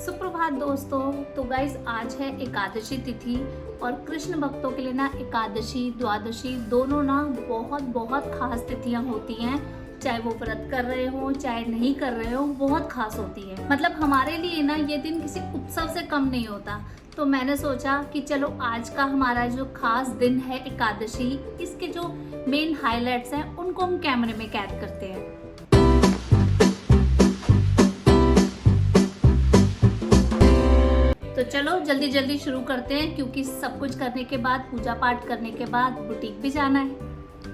सुप्रभात दोस्तों। तो गाइज आज है एकादशी तिथि और कृष्ण भक्तों के लिए ना एकादशी द्वादशी दोनों ना बहुत बहुत खास तिथियां होती हैं। चाहे वो व्रत कर रहे हो चाहे नहीं कर रहे हो, बहुत खास होती है। मतलब हमारे लिए ना ये दिन किसी उत्सव से कम नहीं होता। तो मैंने सोचा कि चलो आज का हमारा जो खास दिन है एकादशी, इसके जो मेन हाइलाइट्स हैं उनको हम कैमरे में कैद करते हैं। तो चलो जल्दी जल्दी शुरू करते हैं, क्योंकि सब कुछ करने के बाद, पूजा पाठ करने के बाद बुटीक भी जाना है।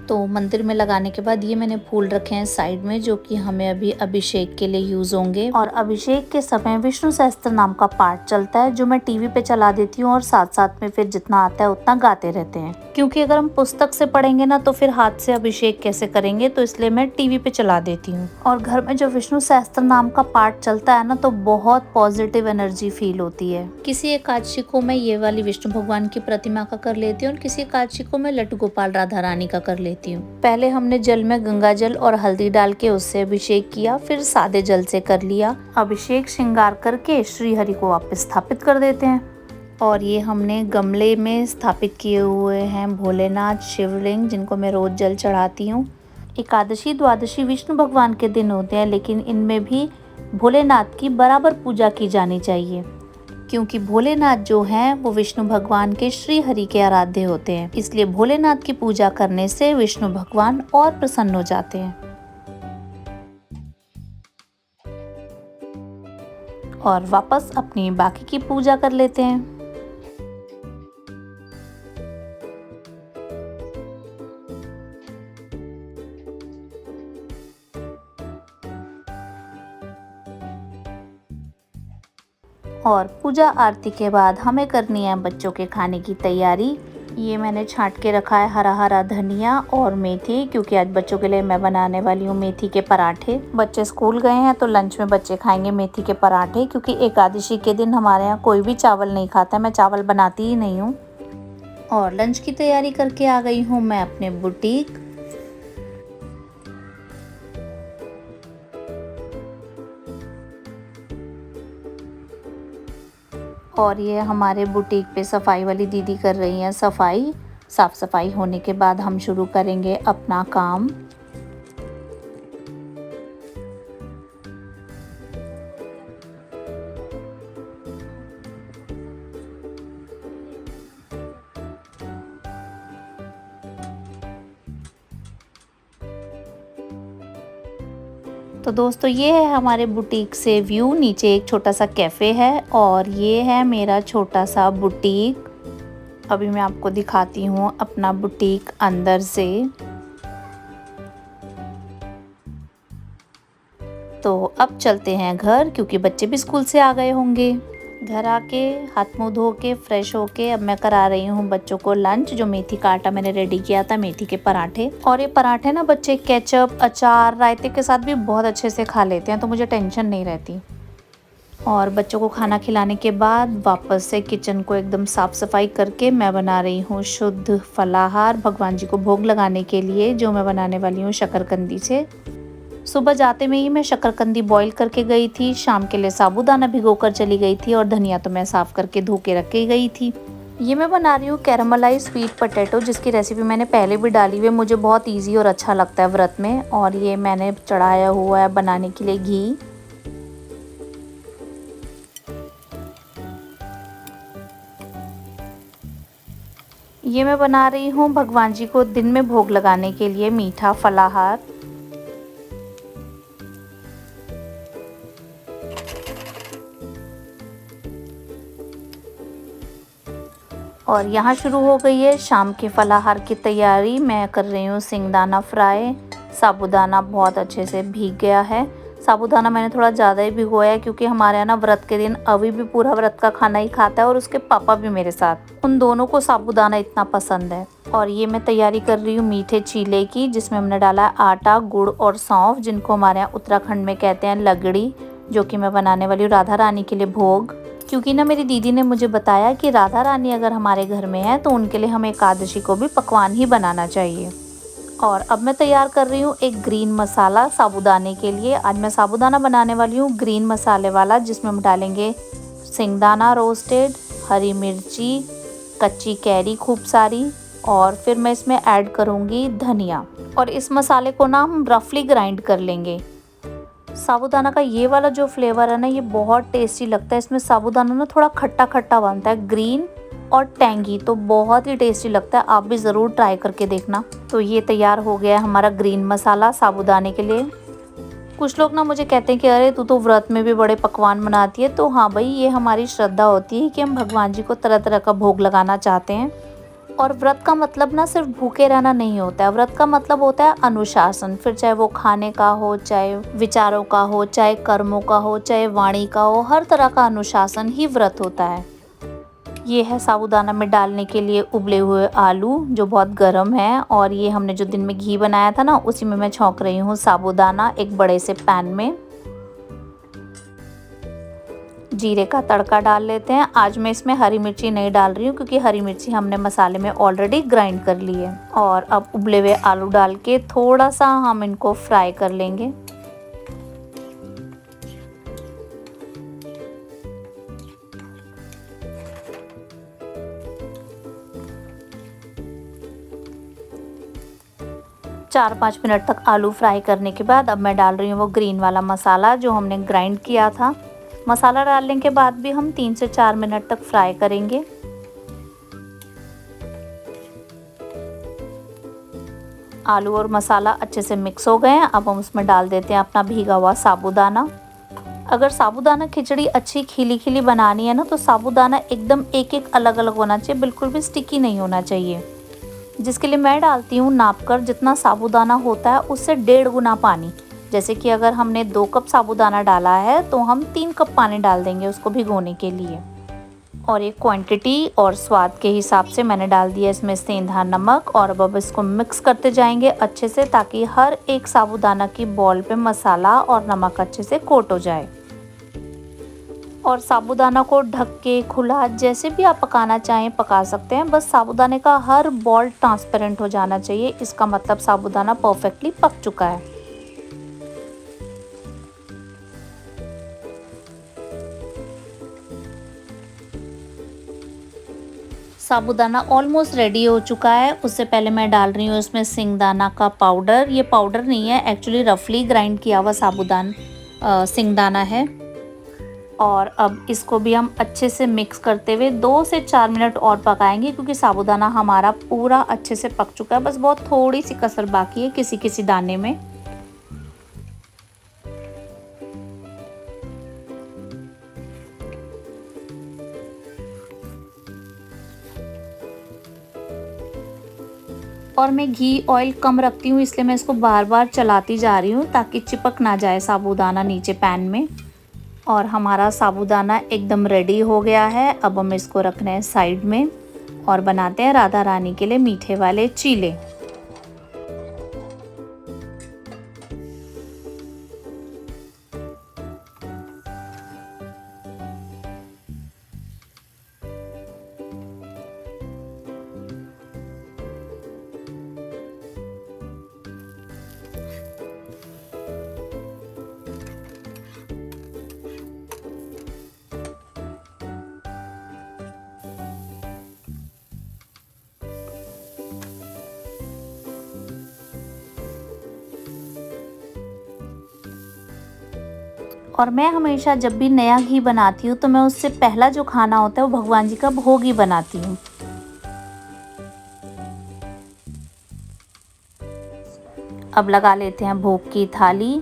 तो मंदिर में लगाने के बाद ये मैंने फूल रखे हैं साइड में, जो कि हमें अभी अभिषेक के लिए यूज होंगे। और अभिषेक के समय विष्णु सहस्त्र नाम का पाठ चलता है, जो मैं टीवी पे चला देती हूँ और साथ साथ में फिर जितना आता है उतना गाते रहते हैं। क्योंकि अगर हम पुस्तक से पढ़ेंगे ना तो फिर हाथ से अभिषेक कैसे करेंगे, तो इसलिए मैं टीवी पे चला देती हूँ। और घर में जो विष्णु सहस्त्र नाम का पाठ चलता है ना, तो बहुत पॉजिटिव एनर्जी फील होती है। किसी एकादशी को मैं ये वाली विष्णु भगवान की प्रतिमा का कर लेती हूँ और किसी एकादशी को मैं लड्डू गोपाल राधा रानी का कर लेती हूँ। पहले हमने जल में गंगा जल और हल्दी डाल के उससे अभिषेक किया, फिर सादे जल से कर लिया। अभिषेक श्रृंगार करके श्री हरि को वापस स्थापित कर देते हैं। और ये हमने गमले में स्थापित किए हुए हैं भोलेनाथ शिवलिंग, जिनको मैं रोज जल चढ़ाती हूँ। एकादशी द्वादशी विष्णु भगवान के दिन होते हैं, लेकिन इनमें भी भोलेनाथ की बराबर पूजा की जानी चाहिए, क्योंकि भोलेनाथ जो हैं वो विष्णु भगवान के श्री हरि के आराध्य होते हैं। इसलिए भोलेनाथ की पूजा करने से विष्णु भगवान और प्रसन्न हो जाते हैं। और वापस अपनी बाकी की पूजा कर लेते हैं। और पूजा आरती के बाद हमें करनी है बच्चों के खाने की तैयारी। ये मैंने छांट के रखा है हरा हरा धनिया और मेथी, क्योंकि आज बच्चों के लिए मैं बनाने वाली हूँ मेथी के पराठे। बच्चे स्कूल गए हैं तो लंच में बच्चे खाएंगे मेथी के पराठे, क्योंकि एकादशी के दिन हमारे यहाँ कोई भी चावल नहीं खाता, मैं चावल बनाती ही नहीं हूँ। और लंच की तैयारी करके आ गई हूँ मैं अपने बुटीक। और ये हमारे बुटीक पे सफाई वाली दीदी कर रही हैं सफाई। साफ सफाई होने के बाद हम शुरू करेंगे अपना काम। तो दोस्तों ये है हमारे बुटीक से व्यू। नीचे एक छोटा सा कैफ़े है और ये है मेरा छोटा सा बुटीक। अभी मैं आपको दिखाती हूँ अपना बुटीक अंदर से। तो अब चलते हैं घर, क्योंकि बच्चे भी स्कूल से आ गए होंगे। घर आके हाथ मुंह धो के फ्रेश होके अब मैं करा रही हूँ बच्चों को लंच। जो मेथी का आटा मैंने रेडी किया था, मेथी के पराठे। और ये पराठे ना बच्चे केचप अचार रायते के साथ भी बहुत अच्छे से खा लेते हैं, तो मुझे टेंशन नहीं रहती। और बच्चों को खाना खिलाने के बाद वापस से किचन को एकदम साफ सफाई करके मैं बना रही हूँ शुद्ध फलाहार भगवान जी को भोग लगाने के लिए, जो मैं बनाने वाली हूँ शकरकंदी से। सुबह जाते में ही मैं शकरकंदी बॉईल करके गई थी, शाम के लिए साबूदाना भिगोकर चली गई थी और धनिया तो मैं साफ करके धो के रख के गई थी। ये मैं बना रही हूँ कैरामलाइज स्वीट पोटैटो, जिसकी रेसिपी मैंने पहले भी डाली हुई है। मुझे बहुत इजी और अच्छा लगता है व्रत में। और ये मैंने चढ़ाया हुआ है बनाने के लिए घी। ये मैं बना रही हूँ भगवान जी को दिन में भोग लगाने के लिए मीठा फलाहार। और यहाँ शुरू हो गई है शाम के फलाहार की तैयारी। मैं कर रही हूँ सिंगदाना फ्राई। साबूदाना बहुत अच्छे से भीग गया है। साबूदाना मैंने थोड़ा ज़्यादा ही भिगोया है, क्योंकि हमारे यहाँ ना व्रत के दिन अभी भी पूरा व्रत का खाना ही खाता है और उसके पापा भी मेरे साथ। उन दोनों को साबूदाना इतना पसंद है। और ये मैं तैयारी कर रही हूँ मीठे चीले की, जिसमें हमने डाला है आटा गुड़ और सौंफ, जिनको हमारे यहाँ उत्तराखंड में कहते हैं लगड़ी, जो कि मैं बनाने वाली हूँ राधा रानी के लिए भोग। क्योंकि ना मेरी दीदी ने मुझे बताया कि राधा रानी अगर हमारे घर में है तो उनके लिए हमें एकादशी को भी पकवान ही बनाना चाहिए। और अब मैं तैयार कर रही हूँ एक ग्रीन मसाला साबूदाने के लिए। आज मैं साबूदाना बनाने वाली हूँ ग्रीन मसाले वाला, जिसमें हम डालेंगे सिंगदाना रोस्टेड, हरी मिर्ची, कच्ची कैरी खूब सारी, और फिर मैं इसमें ऐड करूँगी धनिया। और इस मसाले को ना हम रफली ग्राइंड कर लेंगे। साबूदाना का ये वाला जो फ्लेवर है ना, ये बहुत टेस्टी लगता है। इसमें साबूदाना ना थोड़ा खट्टा खट्टा बनता है, ग्रीन और टेंगी, तो बहुत ही टेस्टी लगता है। आप भी ज़रूर ट्राई करके देखना। तो ये तैयार हो गया है हमारा ग्रीन मसाला साबूदाने के लिए। कुछ लोग ना मुझे कहते हैं कि अरे तू तो व्रत में भी बड़े पकवान बनाती है। तो हाँ भाई, ये हमारी श्रद्धा होती है कि हम भगवान जी को तरह तरह का भोग लगाना चाहते हैं। और व्रत का मतलब ना सिर्फ भूखे रहना नहीं होता है, व्रत का मतलब होता है अनुशासन। फिर चाहे वो खाने का हो, चाहे विचारों का हो, चाहे कर्मों का हो, चाहे वाणी का हो, हर तरह का अनुशासन ही व्रत होता है। ये है साबूदाना में डालने के लिए उबले हुए आलू, जो बहुत गर्म है। और ये हमने जो दिन में घी बनाया था ना, उसी में मैं छौंक रही हूँ साबूदाना एक बड़े से पैन में। जीरे का तड़का डाल लेते हैं। आज मैं इसमें हरी मिर्ची नहीं डाल रही हूँ, क्योंकि हरी मिर्ची हमने मसाले में ऑलरेडी ग्राइंड कर ली है। और अब उबले हुए आलू डाल के थोड़ा सा हम इनको फ्राई कर लेंगे। चार 5 मिनट तक आलू फ्राई करने के बाद अब मैं डाल रही हूँ वो ग्रीन वाला मसाला जो हमने ग्राइंड किया था। मसाला डालने के बाद भी हम 3 से 4 मिनट तक फ्राई करेंगे। आलू और मसाला अच्छे से मिक्स हो गए हैं। अब हम उसमें डाल देते हैं अपना भीगा हुआ साबूदाना। अगर साबूदाना खिचड़ी अच्छी खिली खिली बनानी है ना, तो साबूदाना एकदम एक एक अलग अलग होना चाहिए, बिल्कुल भी स्टिकी नहीं होना चाहिए। जिसके लिए मैं डालती हूँ नाप कर, जितना साबूदाना होता है उससे 1.5 गुना पानी। जैसे कि अगर हमने 2 कप साबूदाना डाला है तो हम 3 कप पानी डाल देंगे उसको भिगोने के लिए। और एक क्वांटिटी और स्वाद के हिसाब से मैंने डाल दिया इसमें सेंधा नमक। और अब इसको मिक्स करते जाएंगे अच्छे से, ताकि हर एक साबूदाना की बॉल पे मसाला और नमक अच्छे से कोट हो जाए। और साबूदाना को ढक के खुला जैसे भी आप पकाना चाहें पका सकते हैं, बस साबूदाने का हर बॉल ट्रांसपेरेंट हो जाना चाहिए। इसका मतलब साबूदाना परफेक्टली पक चुका है। साबूदाना ऑलमोस्ट रेडी हो चुका है। उससे पहले मैं डाल रही हूँ इसमें सिंगदाना का पाउडर। ये पाउडर नहीं है, एक्चुअली रफली ग्राइंड किया हुआ सिंगदाना है। और अब इसको भी हम अच्छे से मिक्स करते हुए 2 से 4 मिनट और पकाएंगे, क्योंकि साबूदाना हमारा पूरा अच्छे से पक चुका है। बस बहुत थोड़ी सी कसर बाकी है किसी किसी दाने में। और मैं घी ऑयल कम रखती हूँ, इसलिए मैं इसको बार बार चलाती जा रही हूँ ताकि चिपक ना जाए साबूदाना नीचे पैन में। और हमारा साबूदाना एकदम रेडी हो गया है। अब हम इसको रख रहे हैं साइड में और बनाते हैं राधा रानी के लिए मीठे वाले चीले। और मैं हमेशा जब भी नया घी बनाती हूँ तो मैं उससे पहला जो खाना होता है वो भगवान जी का भोग ही बनाती हूँ। अब लगा लेते हैं भोग की थाली।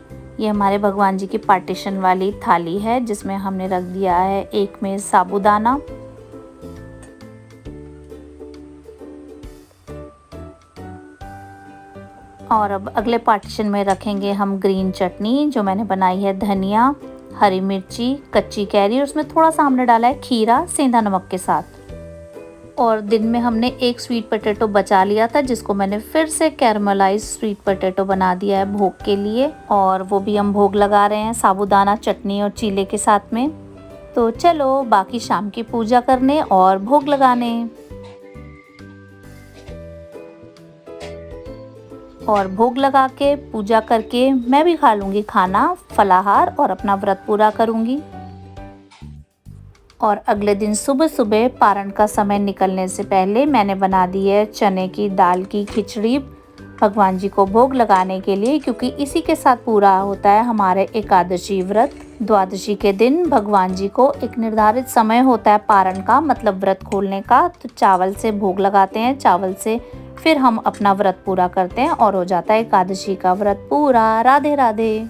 ये हमारे भगवान जी की पार्टीशन वाली थाली है, जिसमें हमने रख दिया है एक में साबूदाना, और अब अगले पार्टीशन में रखेंगे हम ग्रीन चटनी, जो मैंने बनाई है धनिया, हरी मिर्ची, कच्ची कैरी, और उसमें थोड़ा सा हमने डाला है खीरा सेंधा नमक के साथ। और दिन में हमने एक स्वीट पोटैटो बचा लिया था, जिसको मैंने फिर से कैरमलाइज स्वीट पोटैटो बना दिया है भोग के लिए, और वो भी हम भोग लगा रहे हैं साबूदाना चटनी और चीले के साथ में। तो चलो बाकी शाम की पूजा करने और भोग लगाने। और भोग लगा के पूजा करके मैं भी खा लूँगी खाना फलाहार और अपना व्रत पूरा करूँगी। और अगले दिन सुबह सुबह पारण का समय निकलने से पहले मैंने बना दी है चने की दाल की खिचड़ी भगवान जी को भोग लगाने के लिए, क्योंकि इसी के साथ पूरा होता है हमारे एकादशी व्रत। द्वादशी के दिन भगवान जी को एक निर्धारित समय होता है पारण का, मतलब व्रत खोलने का, तो चावल से भोग लगाते हैं, चावल से फिर हम अपना व्रत पूरा करते हैं और हो जाता है एकादशी का व्रत पूरा। राधे राधे।